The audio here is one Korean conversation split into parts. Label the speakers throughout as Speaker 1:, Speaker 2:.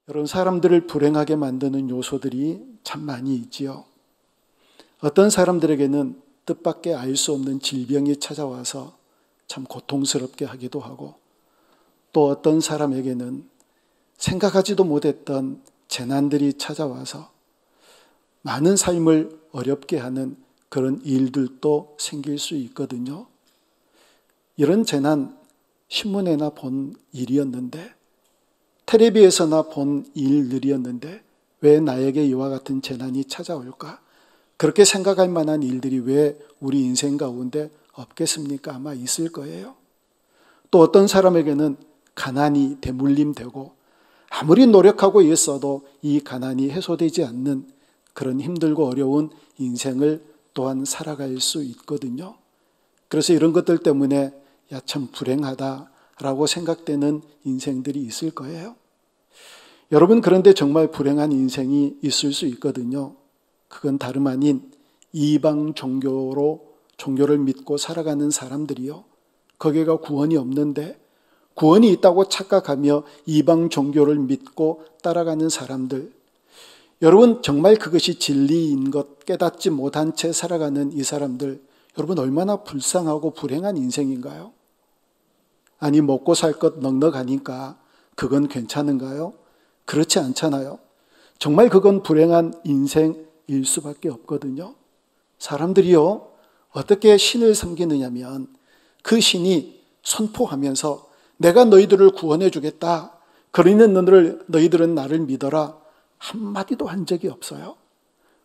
Speaker 1: 여러분, 사람들을 불행하게 만드는 요소들이 참 많이 있지요. 어떤 사람들에게는 뜻밖의 알 수 없는 질병이 찾아와서 참 고통스럽게 하기도 하고, 또 어떤 사람에게는 생각하지도 못했던 재난들이 찾아와서 많은 삶을 어렵게 하는 그런 일들도 생길 수 있거든요. 이런 재난, 신문에나 본 일이었는데, 텔레비에서나 본 일들이었는데 왜 나에게 이와 같은 재난이 찾아올까? 그렇게 생각할 만한 일들이 왜 우리 인생 가운데 없겠습니까? 아마 있을 거예요. 또 어떤 사람에게는 가난이 대물림되고 아무리 노력하고 있어도 이 가난이 해소되지 않는 그런 힘들고 어려운 인생을 또한 살아갈 수 있거든요. 그래서 이런 것들 때문에 야, 참 불행하다라고 생각되는 인생들이 있을 거예요. 여러분, 그런데 정말 불행한 인생이 있을 수 있거든요. 그건 다름 아닌 이방 종교를 믿고 살아가는 사람들이요. 거기가 구원이 없는데 구원이 있다고 착각하며 이방 종교를 믿고 따라가는 사람들. 여러분, 정말 그것이 진리인 것 깨닫지 못한 채 살아가는 이 사람들, 여러분 얼마나 불쌍하고 불행한 인생인가요? 아니, 먹고 살 것 넉넉하니까 그건 괜찮은가요? 그렇지 않잖아요. 정말 그건 불행한 인생일 수밖에 없거든요. 사람들이요, 어떻게 신을 섬기느냐면 그 신이 선포하면서 내가 너희들을 구원해 주겠다. 그러니 너희들은 나를 믿어라. 한마디도 한 적이 없어요.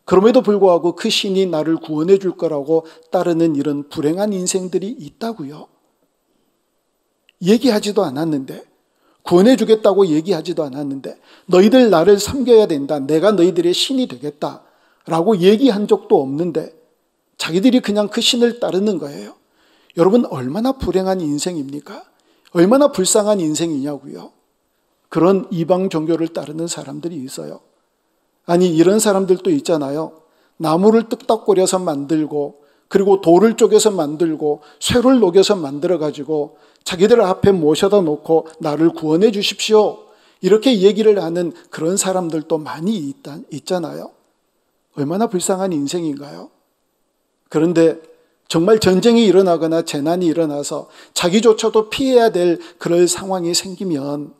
Speaker 1: 그럼에도 불구하고 그 신이 나를 구원해 줄 거라고 따르는 이런 불행한 인생들이 있다고요. 얘기하지도 않았는데, 구원해 주겠다고 얘기하지도 않았는데, 너희들 나를 섬겨야 된다. 내가 너희들의 신이 되겠다. 라고 얘기한 적도 없는데 자기들이 그냥 그 신을 따르는 거예요. 여러분, 얼마나 불행한 인생입니까? 얼마나 불쌍한 인생이냐고요. 그런 이방 종교를 따르는 사람들이 있어요. 아니, 이런 사람들도 있잖아요. 나무를 뜯덕거려서 만들고, 그리고 돌을 쪼개서 만들고, 쇠를 녹여서 만들어가지고 자기들 앞에 모셔다 놓고 나를 구원해 주십시오. 이렇게 얘기를 하는 그런 사람들도 많이 있잖아요. 얼마나 불쌍한 인생인가요? 그런데 정말 전쟁이 일어나거나 재난이 일어나서 자기조차도 피해야 될 그럴 상황이 생기면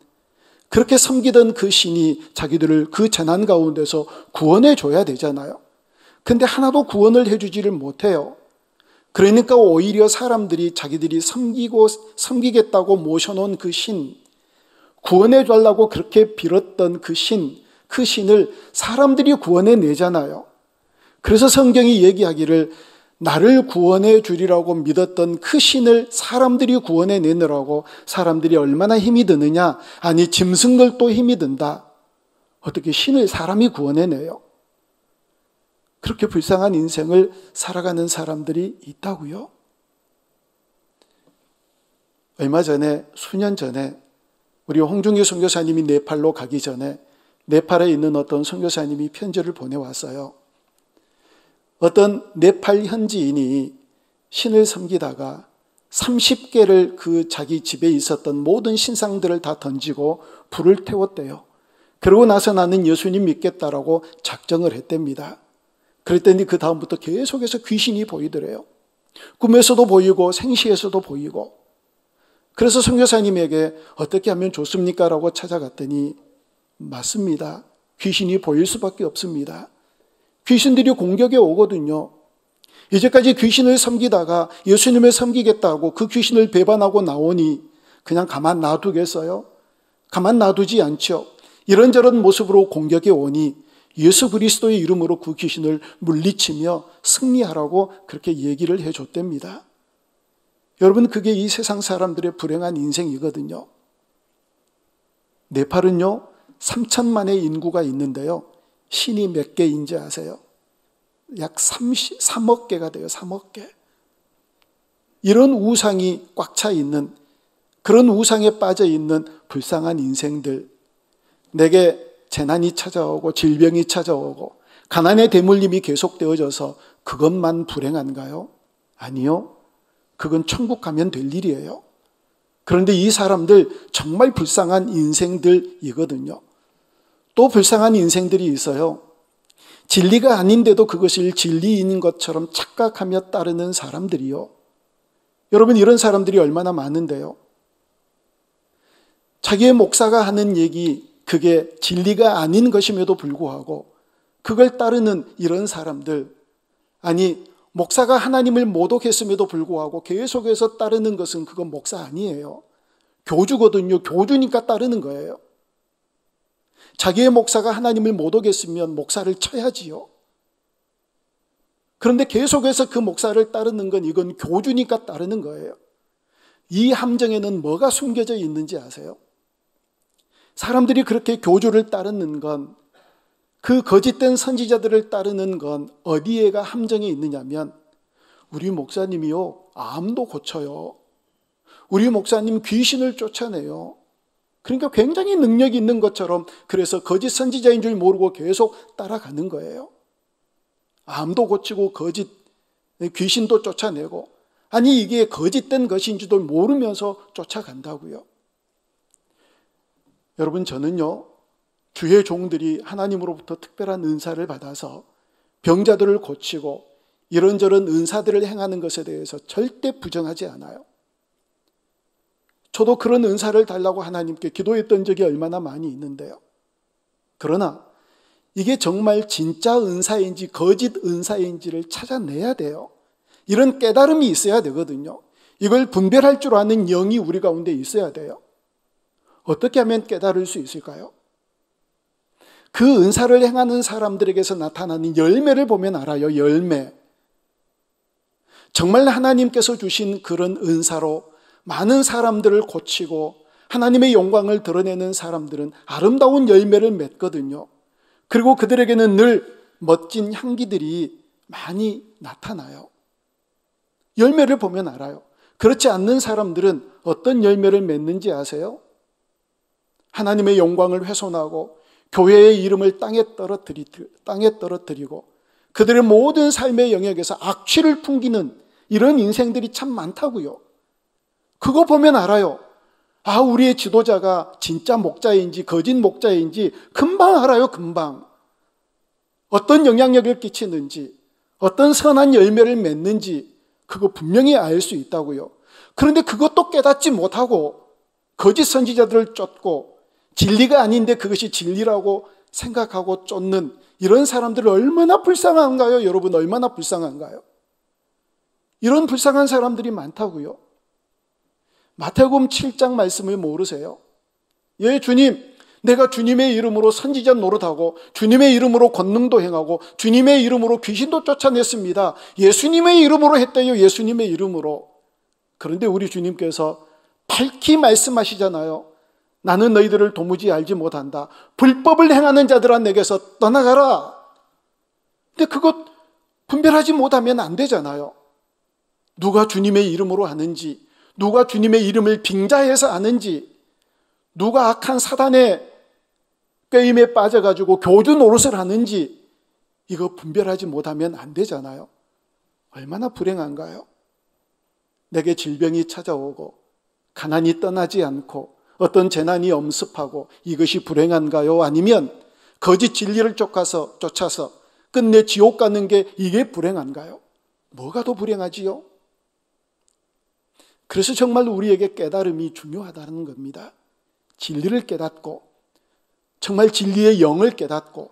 Speaker 1: 그렇게 섬기던 그 신이 자기들을 그 재난 가운데서 구원해 줘야 되잖아요. 근데 하나도 구원을 해주지를 못해요. 그러니까 오히려 사람들이 자기들이 섬기겠다고 모셔놓은 그 신, 구원해 달라고 그렇게 빌었던 그 신을 사람들이 구원해 내잖아요. 그래서 성경이 얘기하기를 나를 구원해 주리라고 믿었던 그 신을 사람들이 구원해 내느라고 사람들이 얼마나 힘이 드느냐. 아니, 짐승들도 힘이 든다. 어떻게 신을 사람이 구원해 내요? 그렇게 불쌍한 인생을 살아가는 사람들이 있다고요? 얼마 전에, 수년 전에 우리 홍중기 선교사님이 네팔로 가기 전에 네팔에 있는 어떤 선교사님이 편지를 보내왔어요. 어떤 네팔 현지인이 신을 섬기다가 30개를 그 자기 집에 있었던 모든 신상들을 다 던지고 불을 태웠대요. 그러고 나서 나는 예수님 믿겠다라고 작정을 했답니다. 그랬더니 그 다음부터 계속해서 귀신이 보이더래요. 꿈에서도 보이고 생시에서도 보이고. 그래서 선교사님에게 어떻게 하면 좋습니까? 라고 찾아갔더니 맞습니다. 귀신이 보일 수밖에 없습니다. 귀신들이 공격에 오거든요. 이제까지 귀신을 섬기다가 예수님을 섬기겠다고 그 귀신을 배반하고 나오니 그냥 가만 놔두겠어요? 가만 놔두지 않죠. 이런저런 모습으로 공격에 오니 예수 그리스도의 이름으로 그 귀신을 물리치며 승리하라고 그렇게 얘기를 해줬답니다. 여러분, 그게 이 세상 사람들의 불행한 인생이거든요. 네팔은요, 3천만의 인구가 있는데요. 신이 몇 개인지 아세요? 약 3억 개가 돼요. 3억 개. 이런 우상이 꽉 차 있는, 그런 우상에 빠져 있는 불쌍한 인생들. 내게 재난이 찾아오고 질병이 찾아오고 가난의 대물림이 계속되어져서 그것만 불행한가요? 아니요. 그건 천국 가면 될 일이에요. 그런데 이 사람들 정말 불쌍한 인생들이거든요. 또 불쌍한 인생들이 있어요. 진리가 아닌데도 그것을 진리인 것처럼 착각하며 따르는 사람들이요. 여러분, 이런 사람들이 얼마나 많은데요. 자기의 목사가 하는 얘기, 그게 진리가 아닌 것임에도 불구하고 그걸 따르는 이런 사람들, 아니 목사가 하나님을 모독했음에도 불구하고 계속해서 따르는 것은 그건 목사 아니에요. 교주거든요. 교주니까 따르는 거예요. 자기의 목사가 하나님을 모독했으면 목사를 쳐야지요. 그런데 계속해서 그 목사를 따르는 건 이건 교주니까 따르는 거예요. 이 함정에는 뭐가 숨겨져 있는지 아세요? 사람들이 그렇게 교주를 따르는 건, 그 거짓된 선지자들을 따르는 건 어디에가 함정이 있느냐면, 우리 목사님이요, 암도 고쳐요. 우리 목사님 귀신을 쫓아내요. 그러니까 굉장히 능력이 있는 것처럼, 그래서 거짓 선지자인 줄 모르고 계속 따라가는 거예요. 암도 고치고 귀신도 쫓아내고, 아니 이게 거짓된 것인지도 모르면서 쫓아간다고요. 여러분, 저는요, 주의 종들이 하나님으로부터 특별한 은사를 받아서 병자들을 고치고 이런저런 은사들을 행하는 것에 대해서 절대 부정하지 않아요. 저도 그런 은사를 달라고 하나님께 기도했던 적이 얼마나 많이 있는데요. 그러나 이게 정말 진짜 은사인지 거짓 은사인지를 찾아내야 돼요. 이런 깨달음이 있어야 되거든요. 이걸 분별할 줄 아는 영이 우리 가운데 있어야 돼요. 어떻게 하면 깨달을 수 있을까요? 그 은사를 행하는 사람들에게서 나타나는 열매를 보면 알아요. 열매. 정말 하나님께서 주신 그런 은사로 많은 사람들을 고치고 하나님의 영광을 드러내는 사람들은 아름다운 열매를 맺거든요. 그리고 그들에게는 늘 멋진 향기들이 많이 나타나요. 열매를 보면 알아요. 그렇지 않는 사람들은 어떤 열매를 맺는지 아세요? 하나님의 영광을 훼손하고 교회의 이름을 땅에 떨어뜨리고 그들의 모든 삶의 영역에서 악취를 풍기는 이런 인생들이 참 많다고요. 그거 보면 알아요. 아, 우리의 지도자가 진짜 목자인지 거짓 목자인지 금방 알아요. 금방. 어떤 영향력을 끼치는지, 어떤 선한 열매를 맺는지 그거 분명히 알 수 있다고요. 그런데 그것도 깨닫지 못하고 거짓 선지자들을 쫓고 진리가 아닌데 그것이 진리라고 생각하고 쫓는 이런 사람들은 얼마나 불쌍한가요? 여러분, 얼마나 불쌍한가요? 이런 불쌍한 사람들이 많다고요. 마태복음 7장 말씀을 모르세요? 예, 주님, 내가 주님의 이름으로 선지자 노릇하고 주님의 이름으로 권능도 행하고 주님의 이름으로 귀신도 쫓아냈습니다. 예수님의 이름으로 했대요. 예수님의 이름으로. 그런데 우리 주님께서 밝히 말씀하시잖아요. 나는 너희들을 도무지 알지 못한다. 불법을 행하는 자들아 내게서 떠나가라. 근데 그것 분별하지 못하면 안 되잖아요. 누가 주님의 이름으로 하는지, 누가 주님의 이름을 빙자해서 아는지, 누가 악한 사단의 꾀임에 빠져가지고 교주 노릇을 하는지 이거 분별하지 못하면 안 되잖아요. 얼마나 불행한가요? 내게 질병이 찾아오고 가난이 떠나지 않고 어떤 재난이 엄습하고 이것이 불행한가요? 아니면 거짓 진리를 쫓아서 끝내 지옥 가는 게 이게 불행한가요? 뭐가 더 불행하지요? 그래서 정말 우리에게 깨달음이 중요하다는 겁니다. 진리를 깨닫고 정말 진리의 영을 깨닫고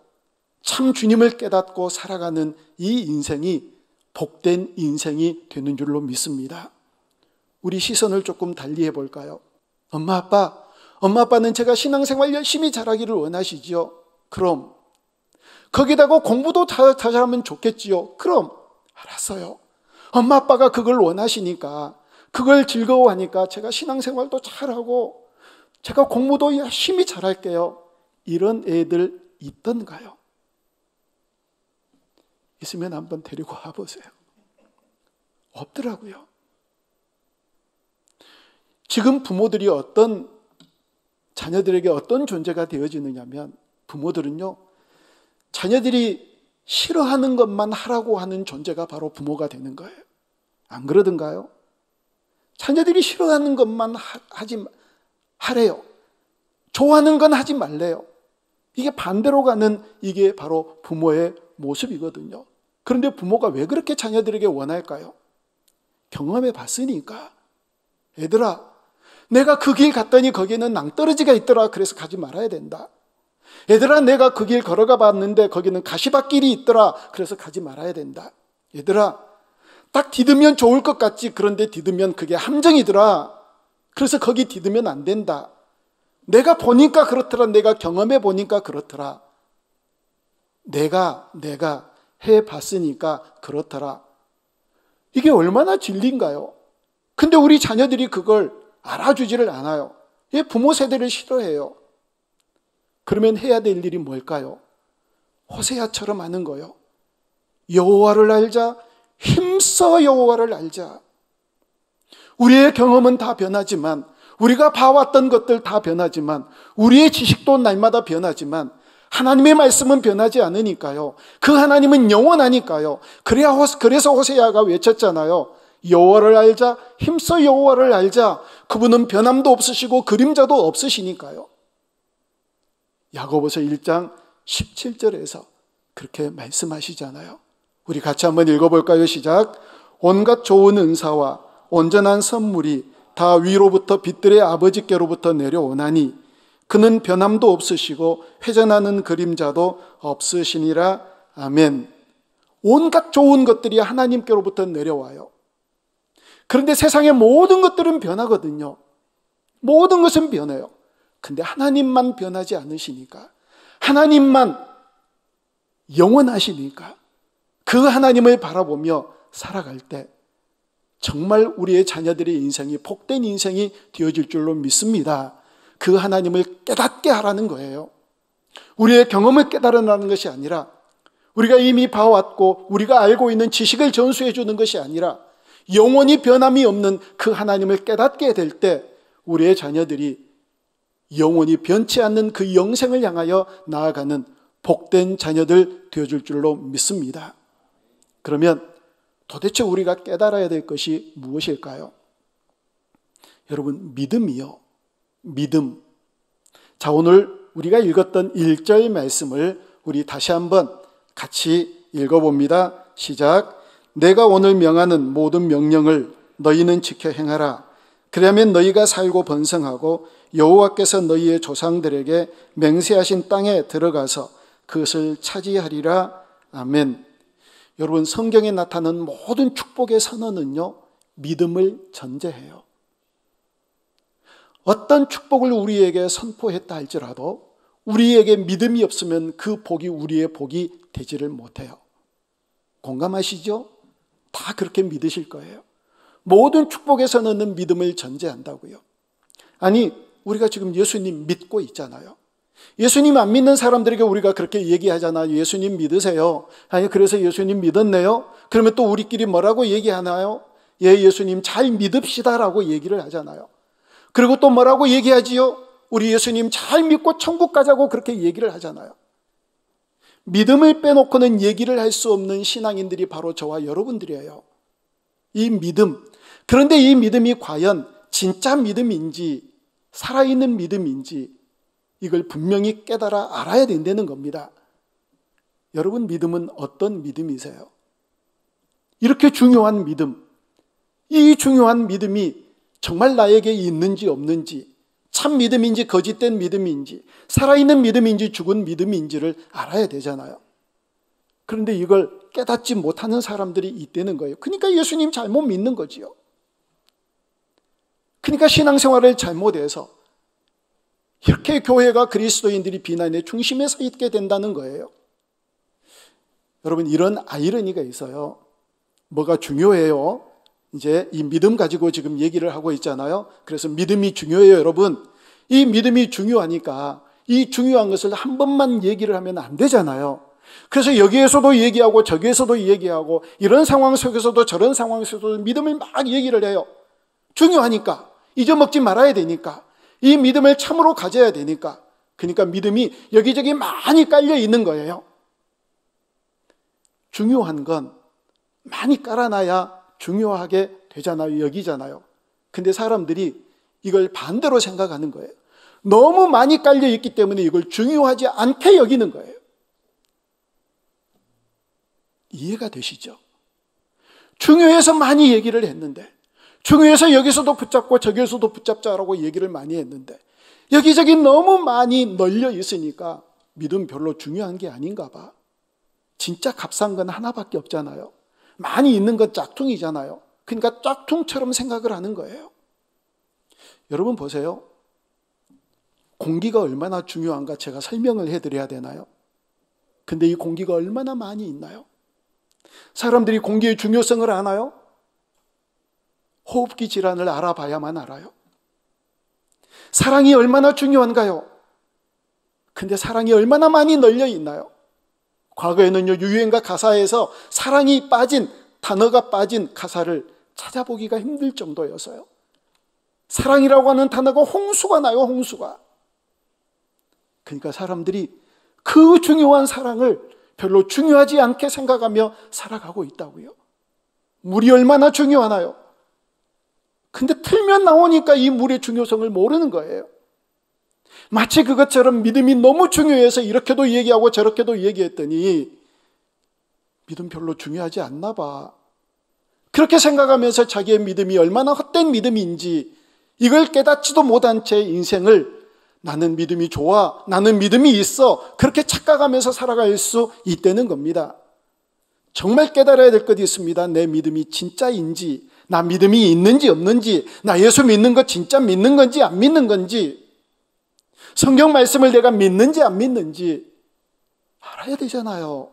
Speaker 1: 참 주님을 깨닫고 살아가는 이 인생이 복된 인생이 되는 줄로 믿습니다. 우리 시선을 조금 달리 해볼까요? 엄마 아빠는 제가 신앙생활 열심히 잘하기를 원하시지요. 그럼 거기다가 공부도 잘하면 좋겠지요. 그럼 알았어요. 엄마 아빠가 그걸 원하시니까 그걸 즐거워하니까 제가 신앙생활도 잘하고 제가 공부도 열심히 잘할게요. 이런 애들 있던가요? 있으면 한번 데리고 와보세요. 없더라고요. 지금 부모들이 자녀들에게 어떤 존재가 되어지느냐면 부모들은요, 자녀들이 싫어하는 것만 하라고 하는 존재가 바로 부모가 되는 거예요. 안 그러던가요? 자녀들이 싫어하는 것만 하래요. 좋아하는 건 하지 말래요. 이게 반대로 가는 이게 바로 부모의 모습이거든요. 그런데 부모가 왜 그렇게 자녀들에게 원할까요? 경험해 봤으니까. 얘들아, 내가 그 길 갔더니 거기는 낭떠러지가 있더라. 그래서 가지 말아야 된다. 얘들아, 내가 그 길 걸어가 봤는데 거기는 가시밭길이 있더라. 그래서 가지 말아야 된다. 얘들아, 딱 디디면 좋을 것 같지. 그런데 디디면 그게 함정이더라. 그래서 거기 디디면 안 된다. 내가 보니까 그렇더라. 내가 경험해 보니까 그렇더라. 내가 해봤으니까 그렇더라. 이게 얼마나 진리인가요? 근데 우리 자녀들이 그걸 알아주지를 않아요. 부모 세대를 싫어해요. 그러면 해야 될 일이 뭘까요? 호세아처럼 하는 거예요. 여호와를 알자. 힘써 여호와를 알자. 우리의 경험은 다 변하지만, 우리가 봐왔던 것들 다 변하지만, 우리의 지식도 날마다 변하지만 하나님의 말씀은 변하지 않으니까요. 그 하나님은 영원하니까요. 그래서 호세아가 외쳤잖아요. 여호와를 알자. 힘써 여호와를 알자. 그분은 변함도 없으시고 그림자도 없으시니까요. 야고보서 1장 17절에서 그렇게 말씀하시잖아요. 우리 같이 한번 읽어볼까요? 시작. 온갖 좋은 은사와 온전한 선물이 다 위로부터 빛들의 아버지께로부터 내려오나니 그는 변함도 없으시고 회전하는 그림자도 없으시니라. 아멘. 온갖 좋은 것들이 하나님께로부터 내려와요. 그런데 세상의 모든 것들은 변하거든요. 모든 것은 변해요. 근데 하나님만 변하지 않으시니까, 하나님만 영원하시니까 그 하나님을 바라보며 살아갈 때 정말 우리의 자녀들의 인생이 복된 인생이 되어질 줄로 믿습니다. 그 하나님을 깨닫게 하라는 거예요. 우리의 경험을 깨달으라는 것이 아니라, 우리가 이미 봐왔고 우리가 알고 있는 지식을 전수해 주는 것이 아니라 영원히 변함이 없는 그 하나님을 깨닫게 될 때 우리의 자녀들이 영원히 변치 않는 그 영생을 향하여 나아가는 복된 자녀들 되어줄 줄로 믿습니다. 그러면 도대체 우리가 깨달아야 될 것이 무엇일까요? 여러분, 믿음이요. 믿음. 자, 오늘 우리가 읽었던 1절 말씀을 우리 다시 한번 같이 읽어봅니다. 시작. 내가 오늘 명하는 모든 명령을 너희는 지켜 행하라. 그러면 너희가 살고 번성하고 여호와께서 너희의 조상들에게 맹세하신 땅에 들어가서 그것을 차지하리라. 아멘. 여러분, 성경에 나타나는 모든 축복의 선언은요, 믿음을 전제해요. 어떤 축복을 우리에게 선포했다 할지라도 우리에게 믿음이 없으면 그 복이 우리의 복이 되지를 못해요. 공감하시죠? 다 그렇게 믿으실 거예요. 모든 축복의 선언은 믿음을 전제한다고요. 아니, 우리가 지금 예수님 믿고 있잖아요. 예수님 안 믿는 사람들에게 우리가 그렇게 얘기하잖아요. 예수님 믿으세요. 아니, 그래서 예수님 믿었네요. 그러면 또 우리끼리 뭐라고 얘기하나요? 예, 예수님 잘 믿읍시다라고 얘기를 하잖아요. 그리고 또 뭐라고 얘기하지요? 우리 예수님 잘 믿고 천국 가자고 그렇게 얘기를 하잖아요. 믿음을 빼놓고는 얘기를 할 수 없는 신앙인들이 바로 저와 여러분들이에요. 이 믿음. 그런데 이 믿음이 과연 진짜 믿음인지 살아있는 믿음인지 이걸 분명히 깨달아 알아야 된다는 겁니다. 여러분, 믿음은 어떤 믿음이세요? 이렇게 중요한 믿음, 이 중요한 믿음이 정말 나에게 있는지 없는지, 참 믿음인지 거짓된 믿음인지, 살아있는 믿음인지 죽은 믿음인지를 알아야 되잖아요. 그런데 이걸 깨닫지 못하는 사람들이 있다는 거예요. 그러니까 예수님 잘못 믿는 거지요. 그러니까 신앙생활을 잘못해서 이렇게 교회가 그리스도인들이 비난의 중심에 서 있게 된다는 거예요. 여러분, 이런 아이러니가 있어요. 뭐가 중요해요? 이제 이 믿음 가지고 지금 얘기를 하고 있잖아요. 그래서 믿음이 중요해요, 여러분. 이 믿음이 중요하니까 이 중요한 것을 한 번만 얘기를 하면 안 되잖아요. 그래서 여기에서도 얘기하고 저기에서도 얘기하고 이런 상황 속에서도 저런 상황 속에서도 믿음을 막 얘기를 해요. 중요하니까, 잊어먹지 말아야 되니까, 이 믿음을 참으로 가져야 되니까. 그러니까 믿음이 여기저기 많이 깔려 있는 거예요. 중요한 건 많이 깔아놔야 중요하게 되잖아요, 여기잖아요. 근데 사람들이 이걸 반대로 생각하는 거예요. 너무 많이 깔려 있기 때문에 이걸 중요하지 않게 여기는 거예요. 이해가 되시죠? 중요해서 많이 얘기를 했는데, 중요해서 여기서도 붙잡고 저기서도 붙잡자라고 얘기를 많이 했는데, 여기저기 너무 많이 널려 있으니까 믿음 별로 중요한 게 아닌가 봐. 진짜 값싼 건 하나밖에 없잖아요. 많이 있는 건 짝퉁이잖아요. 그러니까 짝퉁처럼 생각을 하는 거예요. 여러분 보세요. 공기가 얼마나 중요한가 제가 설명을 해드려야 되나요? 근데 이 공기가 얼마나 많이 있나요? 사람들이 공기의 중요성을 아나요? 호흡기 질환을 알아봐야만 알아요. 사랑이 얼마나 중요한가요? 근데 사랑이 얼마나 많이 널려 있나요? 과거에는요, 유행가 가사에서 사랑이 빠진, 단어가 빠진 가사를 찾아보기가 힘들 정도였어요. 사랑이라고 하는 단어가 홍수가 나요, 홍수가. 그러니까 사람들이 그 중요한 사랑을 별로 중요하지 않게 생각하며 살아가고 있다고요. 물이 얼마나 중요하나요? 근데 틀면 나오니까 이 물의 중요성을 모르는 거예요. 마치 그것처럼 믿음이 너무 중요해서 이렇게도 얘기하고 저렇게도 얘기했더니 믿음 별로 중요하지 않나 봐. 그렇게 생각하면서 자기의 믿음이 얼마나 헛된 믿음인지 이걸 깨닫지도 못한 채 인생을 나는 믿음이 좋아, 나는 믿음이 있어, 그렇게 착각하면서 살아갈 수 있다는 겁니다. 정말 깨달아야 될 것이 있습니다. 내 믿음이 진짜인지, 나 믿음이 있는지 없는지, 나 예수 믿는 거 진짜 믿는 건지 안 믿는 건지, 성경 말씀을 내가 믿는지 안 믿는지 알아야 되잖아요.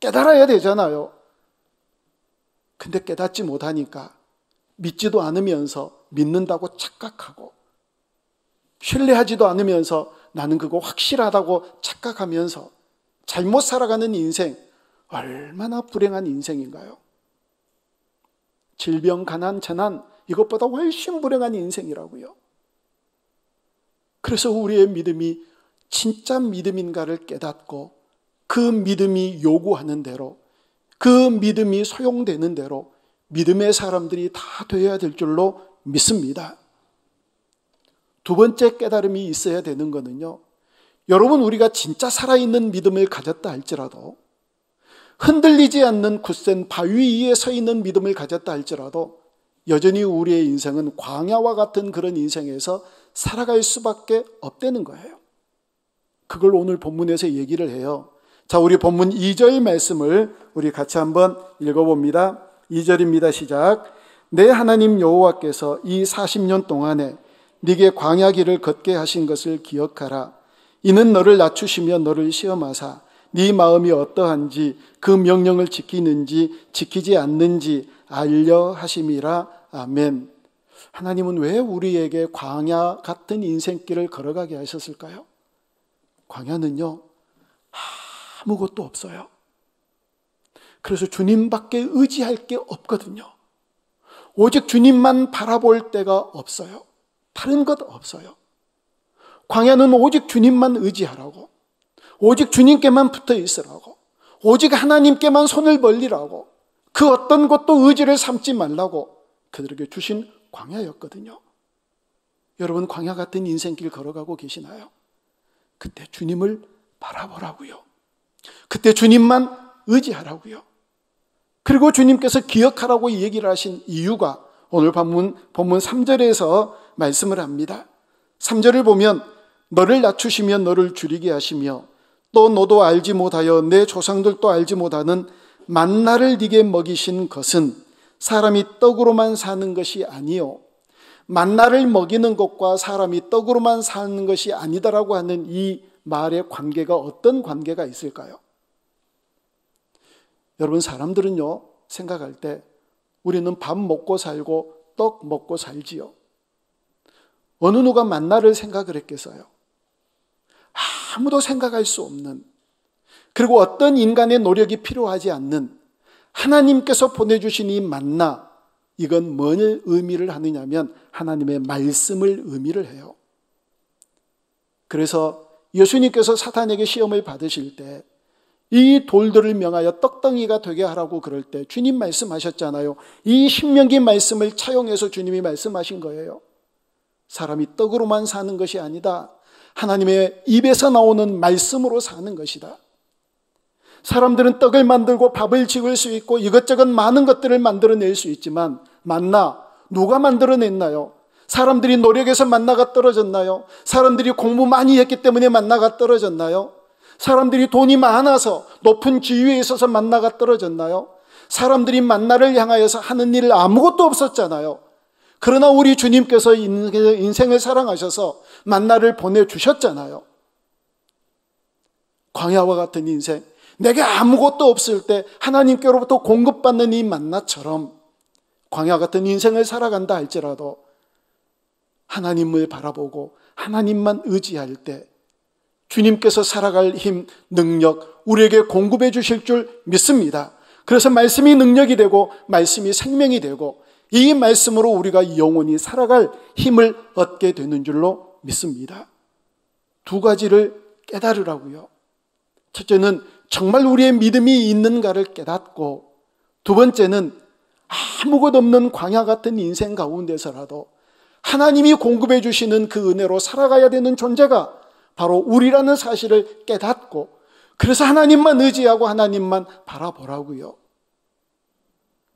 Speaker 1: 깨달아야 되잖아요. 근데 깨닫지 못하니까 믿지도 않으면서 믿는다고 착각하고, 신뢰하지도 않으면서 나는 그거 확실하다고 착각하면서 잘못 살아가는 인생, 얼마나 불행한 인생인가요? 질병, 가난, 재난, 이것보다 훨씬 불행한 인생이라고요. 그래서 우리의 믿음이 진짜 믿음인가를 깨닫고 그 믿음이 요구하는 대로, 그 믿음이 소용되는 대로 믿음의 사람들이 다 되어야 될 줄로 믿습니다. 두 번째 깨달음이 있어야 되는 것은요, 여러분, 우리가 진짜 살아있는 믿음을 가졌다 할지라도, 흔들리지 않는 굳센 바위 위에 서 있는 믿음을 가졌다 할지라도 여전히 우리의 인생은 광야와 같은 그런 인생에서 살아갈 수밖에 없다는 거예요. 그걸 오늘 본문에서 얘기를 해요. 자, 우리 본문 2절 말씀을 우리 같이 한번 읽어봅니다. 2절입니다. 시작. 내 하나님 여호와께서 이 40년 동안에 네게 광야 길을 걷게 하신 것을 기억하라. 이는 너를 낮추시며 너를 시험하사 네 마음이 어떠한지 그 명령을 지키는지 지키지 않는지 알려 하심이라. 아멘. 하나님은 왜 우리에게 광야 같은 인생길을 걸어가게 하셨을까요? 광야는요, 아무것도 없어요. 그래서 주님밖에 의지할 게 없거든요. 오직 주님만 바라볼 데가 없어요. 다른 것 없어요. 광야는 오직 주님만 의지하라고, 오직 주님께만 붙어 있으라고, 오직 하나님께만 손을 벌리라고, 그 어떤 것도 의지를 삼지 말라고 그들에게 주신 광야였거든요. 여러분, 광야 같은 인생길 걸어가고 계시나요? 그때 주님을 바라보라고요. 그때 주님만 의지하라고요. 그리고 주님께서 기억하라고 얘기를 하신 이유가 오늘 본문 3절에서 말씀을 합니다. 3절을 보면 너를 낮추시며 너를 줄이게 하시며 또 너도 알지 못하여 내 조상들도 알지 못하는 만나를 네게 먹이신 것은 사람이 떡으로만 사는 것이 아니요 만나를 먹이는 것과 사람이 떡으로만 사는 것이 아니다라고 하는 이 말의 관계가 어떤 관계가 있을까요? 여러분, 사람들은요, 생각할 때 우리는 밥 먹고 살고 떡 먹고 살지요. 어느 누가 만나를 생각을 했겠어요? 아무도 생각할 수 없는, 그리고 어떤 인간의 노력이 필요하지 않는 하나님께서 보내주신 이 만나, 이건 뭘 의미를 하느냐면 하나님의 말씀을 의미를 해요. 그래서 예수님께서 사탄에게 시험을 받으실 때 이 돌들을 명하여 떡덩이가 되게 하라고 그럴 때 주님 말씀하셨잖아요. 이 신명기 말씀을 차용해서 주님이 말씀하신 거예요. 사람이 떡으로만 사는 것이 아니다. 하나님의 입에서 나오는 말씀으로 사는 것이다. 사람들은 떡을 만들고 밥을 지을 수 있고 이것저것 많은 것들을 만들어낼 수 있지만 만나 누가 만들어냈나요? 사람들이 노력해서 만나가 떨어졌나요? 사람들이 공부 많이 했기 때문에 만나가 떨어졌나요? 사람들이 돈이 많아서 높은 지위에 있어서 만나가 떨어졌나요? 사람들이 만나를 향하여서 하는 일 아무것도 없었잖아요. 그러나 우리 주님께서 인생을 사랑하셔서 만나를 보내주셨잖아요. 광야와 같은 인생, 내게 아무것도 없을 때 하나님께로부터 공급받는 이 만나처럼 광야 같은 인생을 살아간다 할지라도 하나님을 바라보고 하나님만 의지할 때 주님께서 살아갈 힘, 능력 우리에게 공급해 주실 줄 믿습니다. 그래서 말씀이 능력이 되고 말씀이 생명이 되고 이 말씀으로 우리가 영원히 살아갈 힘을 얻게 되는 줄로 믿습니다. 두 가지를 깨달으라고요. 첫째는 정말 우리의 믿음이 있는가를 깨닫고, 두 번째는 아무것 없는 광야 같은 인생 가운데서라도 하나님이 공급해 주시는 그 은혜로 살아가야 되는 존재가 바로 우리라는 사실을 깨닫고, 그래서 하나님만 의지하고 하나님만 바라보라고요.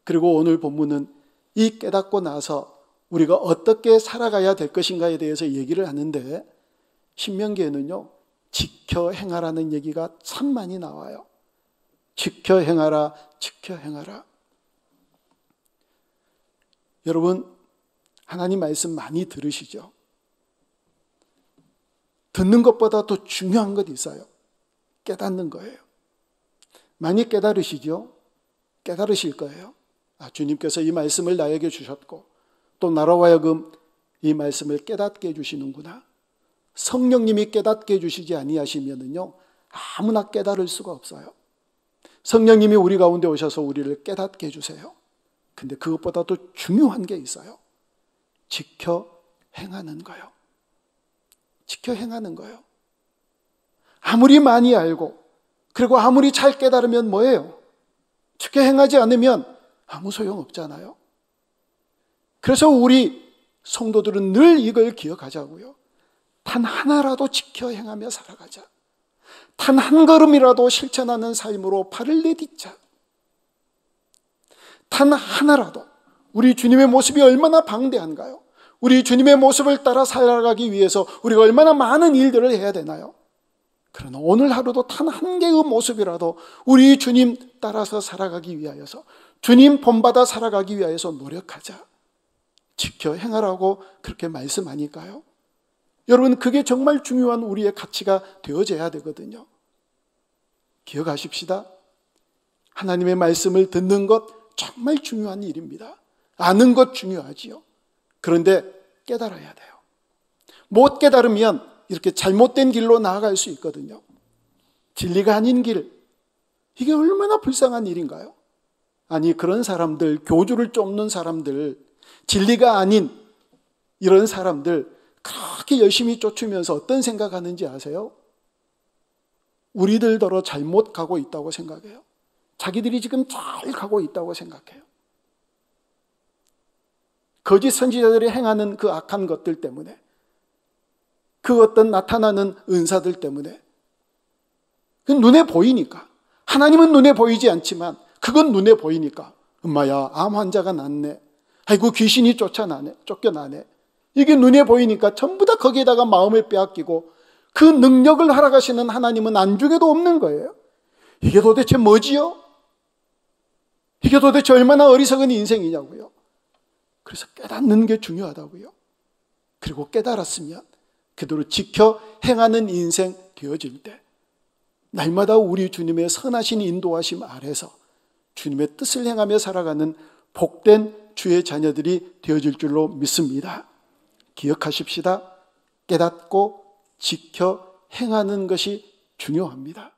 Speaker 1: 그리고 오늘 본문은 이 깨닫고 나서 우리가 어떻게 살아가야 될 것인가에 대해서 얘기를 하는데, 신명기에는요 지켜 행하라는 얘기가 참 많이 나와요. 지켜 행하라, 지켜 행하라. 여러분, 하나님 말씀 많이 들으시죠? 듣는 것보다 더 중요한 것이 있어요. 깨닫는 거예요. 많이 깨달으시죠? 깨달으실 거예요. 주님께서 이 말씀을 나에게 주셨고 또 나로 하여금 이 말씀을 깨닫게 해주시는구나. 성령님이 깨닫게 해주시지 아니하시면은요 아무나 깨달을 수가 없어요. 성령님이 우리 가운데 오셔서 우리를 깨닫게 해주세요. 근데 그것보다 더 중요한 게 있어요. 지켜 행하는 거예요. 지켜 행하는 거예요. 아무리 많이 알고 그리고 아무리 잘 깨달으면 뭐예요? 지켜 행하지 않으면 아무 소용 없잖아요. 그래서 우리 성도들은 늘 이걸 기억하자고요. 단 하나라도 지켜 행하며 살아가자. 단 한 걸음이라도 실천하는 삶으로 발을 내딛자. 단 하나라도. 우리 주님의 모습이 얼마나 방대한가요? 우리 주님의 모습을 따라 살아가기 위해서 우리가 얼마나 많은 일들을 해야 되나요? 그러나 오늘 하루도 단 한 개의 모습이라도 우리 주님 따라서 살아가기 위하여서, 주님 본받아 살아가기 위하여서 노력하자. 지켜 행하라고 그렇게 말씀하니까요. 여러분, 그게 정말 중요한 우리의 가치가 되어져야 되거든요. 기억하십시다. 하나님의 말씀을 듣는 것 정말 중요한 일입니다. 아는 것 중요하지요. 그런데 깨달아야 돼요. 못 깨달으면 이렇게 잘못된 길로 나아갈 수 있거든요. 진리가 아닌 길, 이게 얼마나 불쌍한 일인가요? 아니, 그런 사람들, 교주를 쫓는 사람들, 진리가 아닌 이런 사람들 그렇게 열심히 쫓으면서 어떤 생각하는지 아세요? 우리들더러 잘못 가고 있다고 생각해요. 자기들이 지금 잘 가고 있다고 생각해요. 거짓 선지자들이 행하는 그 악한 것들 때문에, 그 어떤 나타나는 은사들 때문에, 그건 눈에 보이니까. 하나님은 눈에 보이지 않지만 그건 눈에 보이니까, 엄마야 암 환자가 낫네, 아이고 귀신이 쫓겨나네, 이게 눈에 보이니까 전부 다 거기에다가 마음을 빼앗기고 그 능력을 허락하시는 하나님은 안중에도 없는 거예요. 이게 도대체 뭐지요? 이게 도대체 얼마나 어리석은 인생이냐고요. 그래서 깨닫는 게 중요하다고요. 그리고 깨달았으면 그대로 지켜 행하는 인생 되어질 때 날마다 우리 주님의 선하신 인도하심 아래서 주님의 뜻을 행하며 살아가는 복된 주의 자녀들이 되어질 줄로 믿습니다. 기억하십시다. 깨닫고 지켜 행하는 것이 중요합니다.